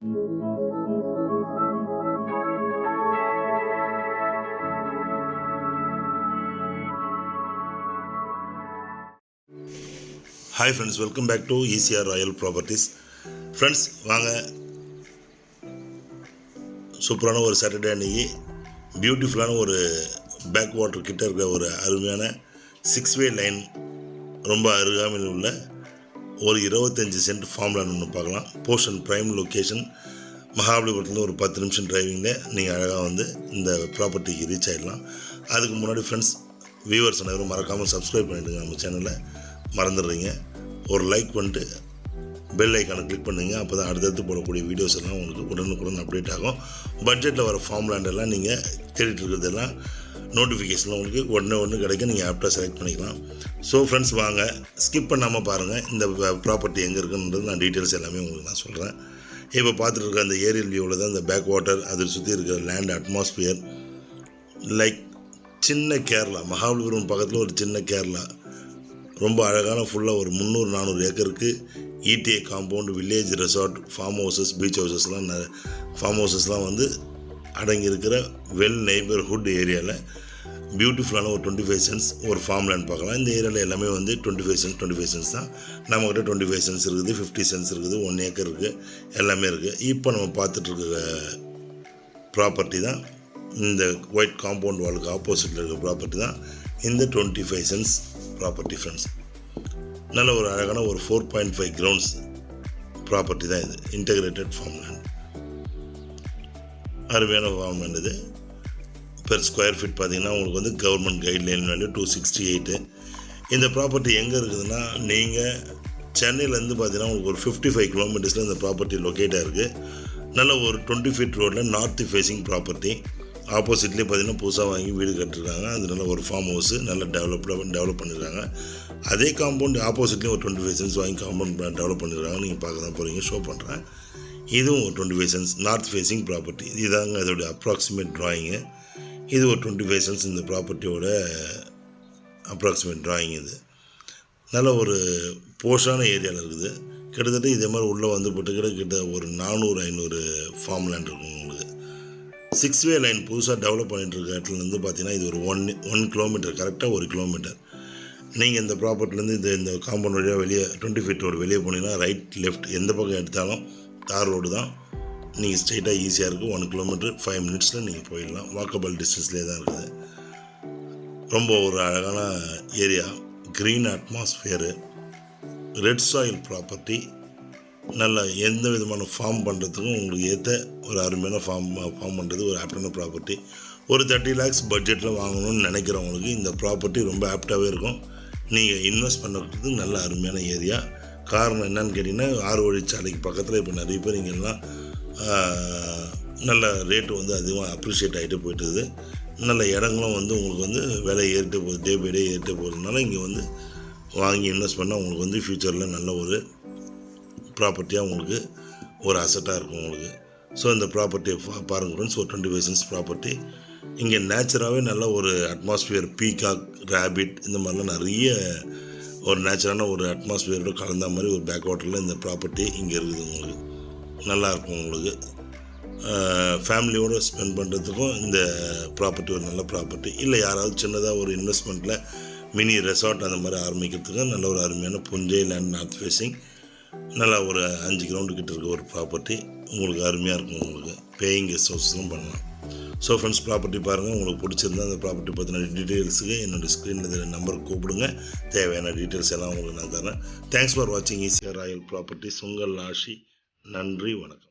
Hi friends, welcome back to ECR Royal Properties. Friends, வாங்க சூப்பரான ஒரு சாட்டர்டே அன்னைக்கு பியூட்டிஃபுல்லான ஒரு பேக் வாட்டர் கிட்ட இருக்கிற ஒரு அருமையான 6-வே லைன் ரொம்ப அருகாமையில் உள்ள ஒரு 25 சென்ட் ஃபார்ம் லேண்ட் ஒன்று பார்க்கலாம். போர்ஷன் ப்ரைம் லொக்கேஷன் மகாபலிபுரத்துலேருந்து ஒரு 10 நிமிஷம் டிரைவிங்கில் நீங்கள் அழகாக வந்து இந்த ப்ராப்பர்ட்டிக்கு ரீச் ஆகிடலாம். அதுக்கு முன்னாடி ஃப்ரெண்ட்ஸ் வியூவர்ஸ் அனைவரும் மறக்காமல் சப்ஸ்கிரைப் பண்ணிவிடுங்க. நம்ம சேனலை மறந்துடுறீங்க, ஒரு லைக் பண்ணிட்டு பெல் ஐக்கானை கிளிக் பண்ணுங்க. அப்போ தான் அடுத்தடுத்து போடக்கூடிய வீடியோஸ் எல்லாம் உங்களுக்கு உடனுக்குடன் அப்டேட் ஆகும். பட்ஜெட்டில் வர ஃபார்ம் லேண்ட் எல்லாம் நீங்கள் தேடிட்டு இருக்கிறதெல்லாம் நோட்டிஃபிகேஷன் உங்களுக்கு உடனே கிடைக்கும். நீங்கள் ஆப்டாக செலக்ட் பண்ணிக்கலாம். ஸோ ஃப்ரெண்ட்ஸ் வாங்க ஸ்கிப் பண்ணாமல் பாருங்கள். இந்த ப்ராப்பர்ட்டி எங்கே இருக்குன்றது நான் டீட்டெயில்ஸ் எல்லாமே உங்களுக்கு நான் சொல்கிறேன். இப்போ பார்த்துட்டு இருக்க அந்த ஏரியல் வியூவில் தான் இந்த பேக் வாட்டர், அதை சுற்றி இருக்கிற லேண்ட் அட்மாஸ்பியர் லைக் சின்ன கேரளா, மகாபலிபுரம் பக்கத்தில் ஒரு சின்ன கேரளா, ரொம்ப அழகான ஃபுல்லாக ஒரு 300-400 ஏக்கருக்கு ETA compound, village resort, farm houses, beach ஹவுசஸ்லாம் ஃபார்ம் ஹவுசஸ்லாம் வந்து அடங்கியிருக்கிற வெல் நெய்பர்ஹுட் ஏரியாவில் பியூட்டிஃபுல்லான ஒரு 25 சென்ட்ஸ் ஒரு ஃபார்ம் லேண்ட் பார்க்கலாம். இந்த ஏரியாவில் எல்லாமே வந்து 25 சென்ட்ஸ் தான். நம்மக்கிட்ட 25 சென்ட்ஸ் இருக்குது, 50 சென்ட்ஸ் இருக்குது, 1 ஏக்கர் இருக்குது, எல்லாமே இருக்குது. இப்போ நம்ம பார்த்துட்ருக்க ப்ராப்பர்ட்டி தான் இந்த ஒயிட் காம்பவுண்ட் வாலுக்கு ஆப்போசிட்டில் இருக்கிற ப்ராப்பர்ட்டி தான் இந்த 25 சென்ட்ஸ் ப்ராப்பர்ட்டி. ஃப்ரெண்ட்ஸ் நல்ல ஒரு அழகான ஒரு 4.5 கிரவுண்ட்ஸ் ப்ராப்பர்ட்டி தான் இது. இன்டகிரேட்டட் ஃபார்ம் லேண்ட், அருமையான ஃபார்ம் லேண்ட். இது பெர் ஸ்கொயர் ஃபீட் பார்த்திங்கன்னா உங்களுக்கு வந்து கவர்மெண்ட் கைட்லைன் வேல்யூ 268. இந்த ப்ராப்பர்ட்டி எங்கே இருக்குதுன்னா, நீங்கள் சென்னையிலேருந்து பார்த்தீங்கன்னா உங்களுக்கு ஒரு 55 கிலோமீட்டர்ஸில் இந்த ப்ராப்பர்ட்டி லொக்கேட்டாக இருக்குது. நல்ல ஒரு 20 ஃபீட் ரோடில் நார்த் ஃபேஸிங் ப்ராப்பர்ட்டி. ஆப்போசிட்லேயே பார்த்தீங்கன்னா புதுசாக வாங்கி வீடு கட்டிருக்காங்க. அது நல்ல ஒரு ஃபார்ம் ஹவுஸு நல்லா டெவலப் பண்ணியிருக்காங்க. அதே காம்பவுண்ட் ஆப்போசிட்லேயும் ஒரு 25 சென்ட்ஸ் வாங்கி காம்பவுண்ட் டெவலப் பண்ணியிருக்காங்க. நீங்கள் பார்க்க தான் போகிறீங்க, ஷோ பண்ணுறேன். இதுவும் ஒரு 25 சென்ட்ஸ் நார்த் ஃபேஸிங் ப்ராப்பர்ட்டி. இதுதாங்க அதோடைய அப்ராக்சிமேட் ட்ராயிங்கு. இது ஒரு 25 சென்ட்ஸ் இந்த ப்ராப்பர்ட்டியோட அப்ராக்சிமேட் ட்ராயிங். இது நல்ல ஒரு போஷான ஏரியாவில் இருக்குது. கிட்டத்தட்ட இதே மாதிரி உள்ளே வந்து போட்டு கிட்ட ஒரு 400-500 ஃபார்ம் லேண்ட் இருக்கும் உங்களுக்கு. 6-வே லைன் புதுசாக டெவலப் பண்ணிகிட்டு இருக்க இடத்துலேருந்து பார்த்தீங்கன்னா இது ஒரு 1 கிலோமீட்டர், கரெக்டாக 1 கிலோமீட்டர். நீங்கள் இந்த ப்ராப்பர்ட்டிலேருந்து இந்த காம்பவுண்ட் வழியாக வெளியே 20 ஃபீட் ரோடு வெளியே போனீங்கன்னா ரைட் லெஃப்ட் எந்த பக்கம் எடுத்தாலும் தார் ரோடு தான். நீங்கள் ஸ்ட்ரெயிட்டாக ஈஸியாக இருக்குது. 1 கிலோமீட்டர் 5 மினிட்ஸில் நீங்கள் போயிடலாம். வாக்கபிள் டிஸ்டன்ஸ்லேயே தான் இருக்குது. ரொம்ப ஒரு அழகான area, green atmosphere, red soil property. நல்ல எந்த விதமான ஃபார்ம் பண்ணுறதுக்கும் உங்களுக்கு ஏற்ற ஒரு அருமையான ஃபார்ம் பண்ணுறது ஒரு ஆப்டான ப்ராப்பர்ட்டி. ஒரு 30 lakhs பட்ஜெட்டில் வாங்கணும்னு நினைக்கிறவங்களுக்கு இந்த ப்ராப்பர்ட்டி ரொம்ப ஆப்டாகவே இருக்கும். நீங்கள் இன்வெஸ்ட் பண்ணுறதுக்கு நல்ல அருமையான ஏரியா. காரணம் என்னன்னு கேட்டிங்கன்னா, 6 வழிச்சாலைக்கு பக்கத்தில் இப்போ நிறைய பேர் இங்கெல்லாம் நல்ல ரேட்டு வந்து அதிகமாக அப்ரிஷியேட் ஆகிட்டு போயிட்டுது. நல்ல இடங்களும் வந்து உங்களுக்கு வந்து விலை ஏறிட்டு போகுது, டே பை டே ஏறிட்டு போகிறதுனால இங்கே வந்து வாங்கி இன்வெஸ்ட் பண்ணால் உங்களுக்கு வந்து ஃப்யூச்சரில் நல்ல ஒரு ப்ராப்பர்ட்டியாக உங்களுக்கு ஒரு அசட்டாக இருக்கும் உங்களுக்கு. ஸோ இந்த ப்ராப்பர்ட்டியை பாருங்கள் ஃப்ரெண்ட்ஸ், ஒரு 25 சென்ட்ஸ் ப்ராப்பர்ட்டி. இங்கே நேச்சுராகவே நல்ல ஒரு அட்மாஸ்பியர், பீகாக், ரேபிட், இந்த மாதிரிலாம் நிறைய ஒரு நேச்சுரான ஒரு அட்மாஸ்பியரோட கலந்த மாதிரி ஒரு பேக் வாட்டரில் இந்த ப்ராப்பர்ட்டி இங்கே இருக்குது. உங்களுக்கு நல்லாயிருக்கும். உங்களுக்கு ஃபேமிலியோடு ஸ்பெண்ட் பண்ணுறதுக்கும் இந்த ப்ராப்பர்ட்டி ஒரு நல்ல ப்ராப்பர்ட்டி. இல்லை யாராவது சின்னதாக ஒரு இன்வெஸ்ட்மெண்ட்டில் மினி ரெசார்ட் அந்த மாதிரி ஆரம்பிக்கிறதுக்கு நல்ல ஒரு அருமையான புஞ்சை லேண்ட், நார்த் ஃபேஸிங், நல்லா ஒரு 5 கிரவுண்டு கிட்ட இருக்க ஒரு ப்ராப்பர்ட்டி. உங்களுக்கு அருமையாக இருக்கும். உங்களுக்கு பேயிங் கெஸ்ட் ஹவுஸ்லாம் பண்ணலாம். ஸோ ஃப்ரெண்ட்ஸ் ப்ராப்பர்ட்டி பாருங்கள். உங்களுக்கு பிடிச்சிருந்தா அந்த ப்ராப்பர்ட்டி பற்றின டீட்டெயில்ஸுக்கு என்னோடய ஸ்க்ரீனில் நம்பருக்கு கூப்பிடுங்க. தேவையான டீட்டெயில்ஸ் எல்லாம் உங்களுக்கு நான் தரேன். தேங்க்ஸ் ஃபார் வாட்சிங் ECR ராயல் ப்ராப்பர்ட்டிஸ். உங்கள் ஆஷி. நன்றி, வணக்கம்.